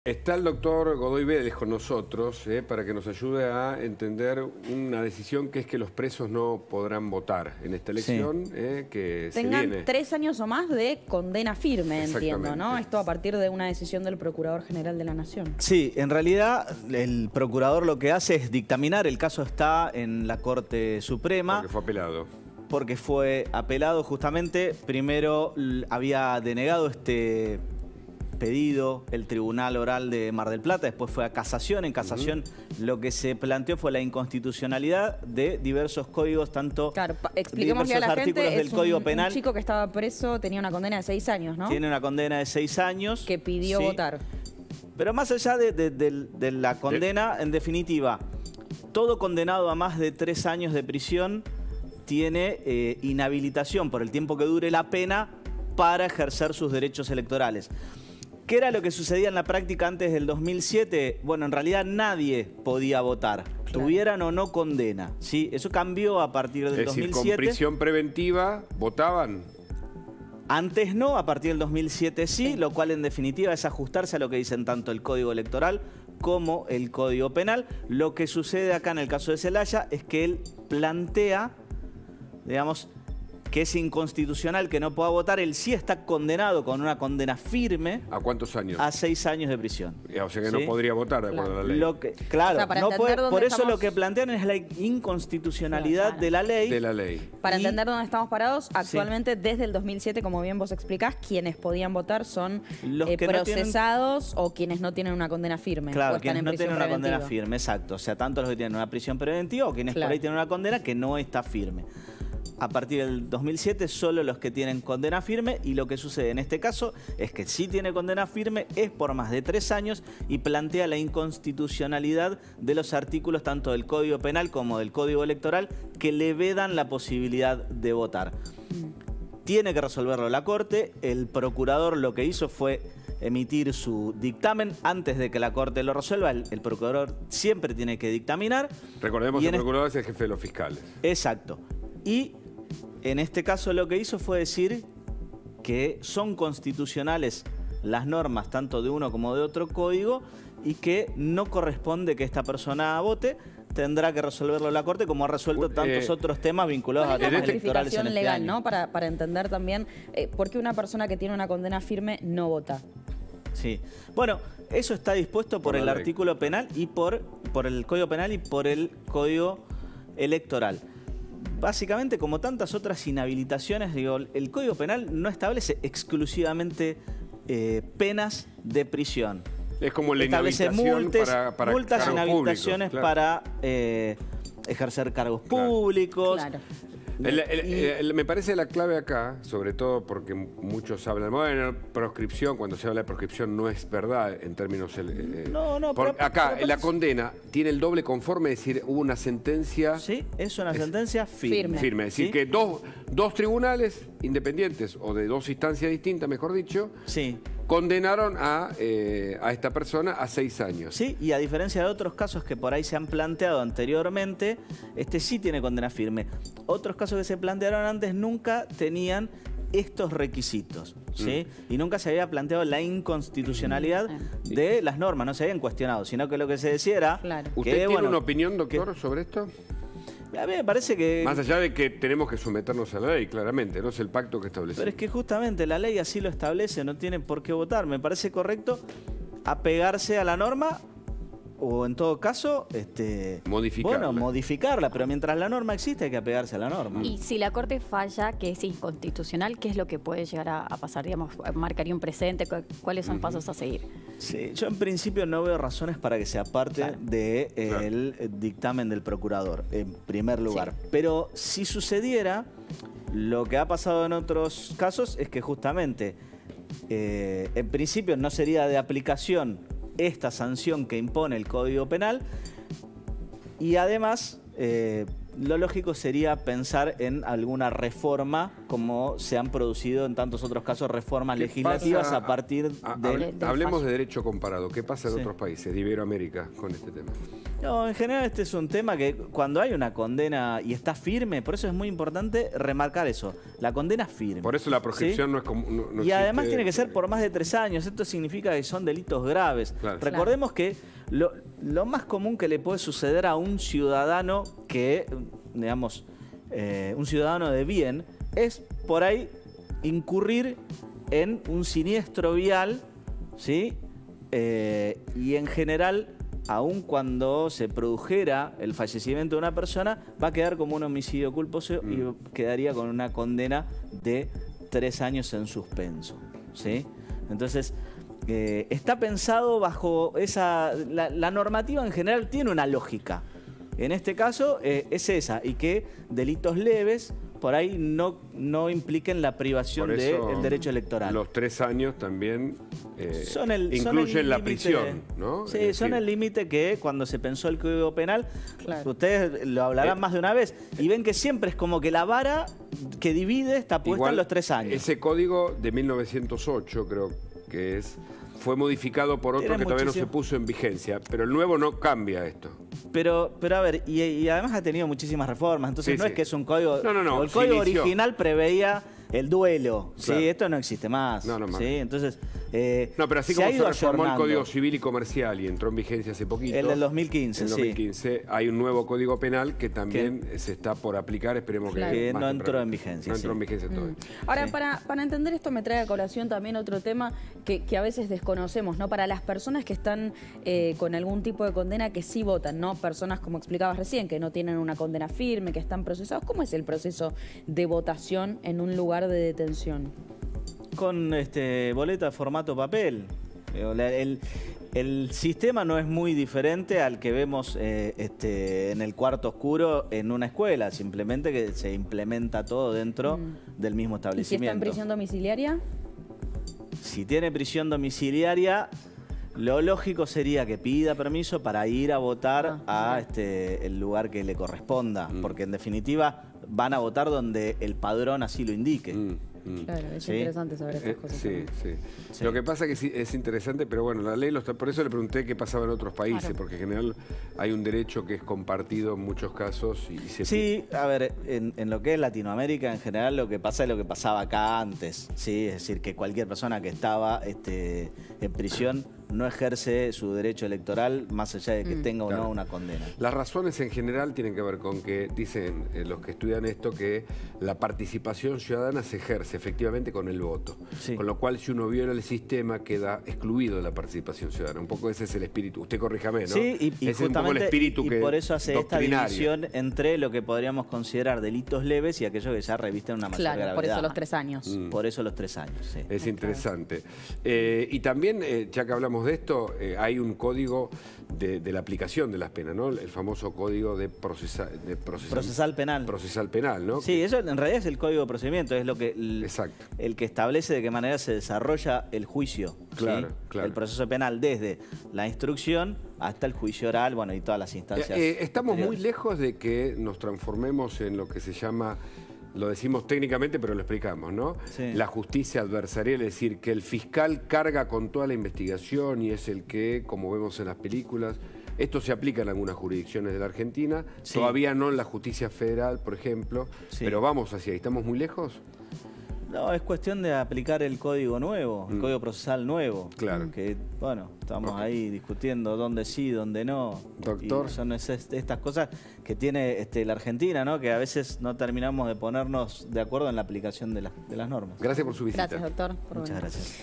Está el doctor Godoy Vélez con nosotros para que nos ayude a entender una decisión que es que los presos no podrán votar en esta elección que tengan se viene. 3 años o más de condena firme, entiendo, ¿no? Esto a partir de una decisión del Procurador General de la Nación. Sí, en realidad el procurador lo que hace es dictaminar. El caso está en la Corte Suprema. Porque fue apelado. Porque fue apelado justamente. Primero había denegado este pedido el Tribunal Oral de Mar del Plata, después fue a casación. En casación lo que se planteó fue la inconstitucionalidad de diversos códigos, tanto expliquémosle a la artículos gente, del Código Penal. Un chico que estaba preso tenía una condena de 6 años, ¿no? Tiene una condena de 6 años. Que pidió votar. Pero más allá de la condena, en definitiva, todo condenado a más de 3 años de prisión tiene inhabilitación por el tiempo que dure la pena para ejercer sus derechos electorales. ¿Qué era lo que sucedía en la práctica antes del 2007? Bueno, en realidad nadie podía votar, tuvieran o no condena, ¿sí? Eso cambió a partir del 2007. Es decir, con prisión preventiva, ¿votaban? Antes no, a partir del 2007 sí, lo cual en definitiva es ajustarse a lo que dicen tanto el Código Electoral como el Código Penal. Lo que sucede acá en el caso de Zelaya es que él plantea, digamos, que es inconstitucional que no pueda votar. Él sí está condenado con una condena firme. ¿A cuántos años? A 6 años de prisión. O sea que no podría votar de acuerdo a la ley. Claro, o sea, no puede, por eso lo que plantean es la inconstitucionalidad de la ley. Para entender dónde estamos parados, actualmente desde el 2007, como bien vos explicás, quienes podían votar son los procesados o quienes no tienen una condena firme. Claro, quienes no tienen una condena firme, exacto. O sea, tanto los que tienen una prisión preventiva o quienes por ahí tienen una condena que no está firme. A partir del 2007 solo los que tienen condena firme, y lo que sucede en este caso es que sí tiene condena firme, es por más de 3 años y plantea la inconstitucionalidad de los artículos tanto del Código Penal como del Código Electoral que le vedan la posibilidad de votar. Tiene que resolverlo la Corte. El procurador lo que hizo fue emitir su dictamen antes de que la Corte lo resuelva. El procurador siempre tiene que dictaminar. Recordemos que el procurador es el jefe de los fiscales. Exacto. Y en este caso lo que hizo fue decir que son constitucionales las normas tanto de uno como de otro código y que no corresponde que esta persona vote. Tendrá que resolverlo la Corte como ha resuelto tantos otros temas vinculados a temas electorales en este legal, año. ¿no? Para entender también por qué una persona que tiene una condena firme no vota. Sí. Bueno, eso está dispuesto por el artículo penal y por el Código Penal y por el Código Electoral. Básicamente, como tantas otras inhabilitaciones, digo, el Código Penal no establece exclusivamente penas de prisión. Es como la establece inhabilitación para multas, inhabilitaciones públicos, para ejercer cargos públicos. Me parece la clave acá, sobre todo porque muchos hablan, bueno, proscripción, cuando se habla de proscripción no es verdad en términos... acá, la condena tiene el doble conforme, es decir, hubo una sentencia... Sí, es una sentencia firme. Firme, es decir, que dos tribunales independientes, o de 2 instancias distintas, mejor dicho, condenaron a esta persona a 6 años. Sí, y a diferencia de otros casos que por ahí se han planteado anteriormente, este sí tiene condena firme. Otros casos que se plantearon antes nunca tenían estos requisitos, ¿sí? Y nunca se había planteado la inconstitucionalidad de las normas, no se habían cuestionado, sino que lo que se decía era... ¿Usted tiene una opinión, doctor, sobre esto? A mí me parece que... Más allá de que tenemos que someternos a la ley, claramente, no es el pacto que establece. Pero es que justamente la ley así lo establece, no tiene por qué votar. Me parece correcto apegarse a la norma o en todo caso, modificarla. Pero mientras la norma existe hay que apegarse a la norma. Y si la Corte falla que es inconstitucional, ¿qué es lo que puede llegar a pasar? Digamos, ¿marcaría un precedente? ¿Cuáles son pasos a seguir? Sí, yo en principio no veo razones para que sea parte del dictamen del procurador, en primer lugar. Pero si sucediera, lo que ha pasado en otros casos es que justamente, en principio no sería de aplicación esta sanción que impone el Código Penal y además lo lógico sería pensar en alguna reforma como se han producido en tantos otros casos reformas legislativas a partir de... Hablemos de derecho comparado. ¿Qué pasa en otros países de Iberoamérica con este tema? No, en general este es un tema que cuando hay una condena y está firme, por eso es muy importante remarcar eso, la condena firme. Por eso la proscripción no es como... No y además tiene que ser por más de 3 años, esto significa que son delitos graves. Claro. Recordemos que lo más común que le puede suceder a un ciudadano que, digamos, un ciudadano de bien, es por ahí incurrir en un siniestro vial, ¿sí? Y en general, aun cuando se produjera el fallecimiento de una persona, va a quedar como un homicidio culposo y quedaría con una condena de 3 años en suspenso, ¿sí? Entonces, está pensado bajo esa... La normativa en general tiene una lógica. En este caso es esa, y que delitos leves por ahí no impliquen la privación del derecho electoral. Los 3 años también incluyen la prisión, ¿no? Sí, son el límite que cuando se pensó el Código Penal, ustedes lo hablarán más de una vez, y ven que siempre es como que la vara que divide está puesta en los 3 años. Ese código de 1908 creo que fue modificado por otro que todavía no se puso en vigencia, pero el nuevo no cambia esto. Pero a ver, y además ha tenido muchísimas reformas, entonces no es que es un código... No. El código original preveía el duelo, claro. ¿Sí? Esto no existe más. No, ¿sí? Entonces, pero así como se reformó el Código Civil y Comercial y entró en vigencia hace poquito. El del 2015, En 2015 hay un nuevo Código Penal que también se está por aplicar, esperemos que no entró en vigencia. No entró en vigencia todavía. Ahora, para entender esto me trae a colación también otro tema que a veces desconocemos, ¿no? Para las personas que están con algún tipo de condena que sí votan, ¿no? Personas, como explicabas recién, que no tienen una condena firme, que están procesados. ¿Cómo es el proceso de votación en un lugar de detención? Con boleta de formato papel. El sistema no es muy diferente al que vemos en el cuarto oscuro en una escuela, simplemente que se implementa todo dentro del mismo establecimiento. ¿Y si está en prisión domiciliaria? Si tiene prisión domiciliaria, lo lógico sería que pida permiso para ir a votar a el lugar que le corresponda, porque en definitiva van a votar donde el padrón así lo indique. Claro, es interesante saber estas cosas. Sí. Lo que pasa es que es interesante, pero bueno, la ley por eso le pregunté qué pasaba en otros países, porque en general hay un derecho que es compartido en muchos casos. Sí, a ver, en lo que es Latinoamérica en general lo que pasa es lo que pasaba acá antes, ¿sí? Es decir, que cualquier persona que estaba en prisión no ejerce su derecho electoral más allá de que tenga o no una condena. Las razones en general tienen que ver con que dicen los que estudian esto que la participación ciudadana se ejerce efectivamente con el voto. Sí. Con lo cual, si uno viola el sistema, queda excluido de la participación ciudadana. Un poco ese es el espíritu. Usted corríjame, ¿no? Sí, y ese es un poco el espíritu que por eso hace esta división entre lo que podríamos considerar delitos leves y aquellos que ya revisten una mayor gravedad. Por eso los 3 años. Por eso los 3 años, sí. Es interesante. Y también, ya que hablamos de esto, hay un código de la aplicación de las penas, ¿no? El famoso código de procesal penal. Procesal penal, ¿no? Sí, eso en realidad es el código de procedimiento, es lo que Exacto. El que establece de qué manera se desarrolla el juicio. Claro, ¿sí? claro. El proceso penal desde la instrucción hasta el juicio oral, bueno, y todas las instancias. Estamos muy lejos de que nos transformemos en lo que se llama, lo decimos técnicamente, pero lo explicamos, ¿no? Sí. La justicia adversarial, es decir, que el fiscal carga con toda la investigación y es el que, como vemos en las películas, esto se aplica en algunas jurisdicciones de la Argentina, todavía no en la justicia federal, por ejemplo, pero vamos hacia ahí. ¿Estamos muy lejos? No, es cuestión de aplicar el código nuevo, el código procesal nuevo. Claro. Que, bueno, estamos ahí discutiendo dónde sí, dónde no. Doctor. Y son estas cosas que tiene la Argentina, ¿no? Que a veces no terminamos de ponernos de acuerdo en la aplicación de las normas. Gracias por su visita. Gracias, doctor. Muchas gracias.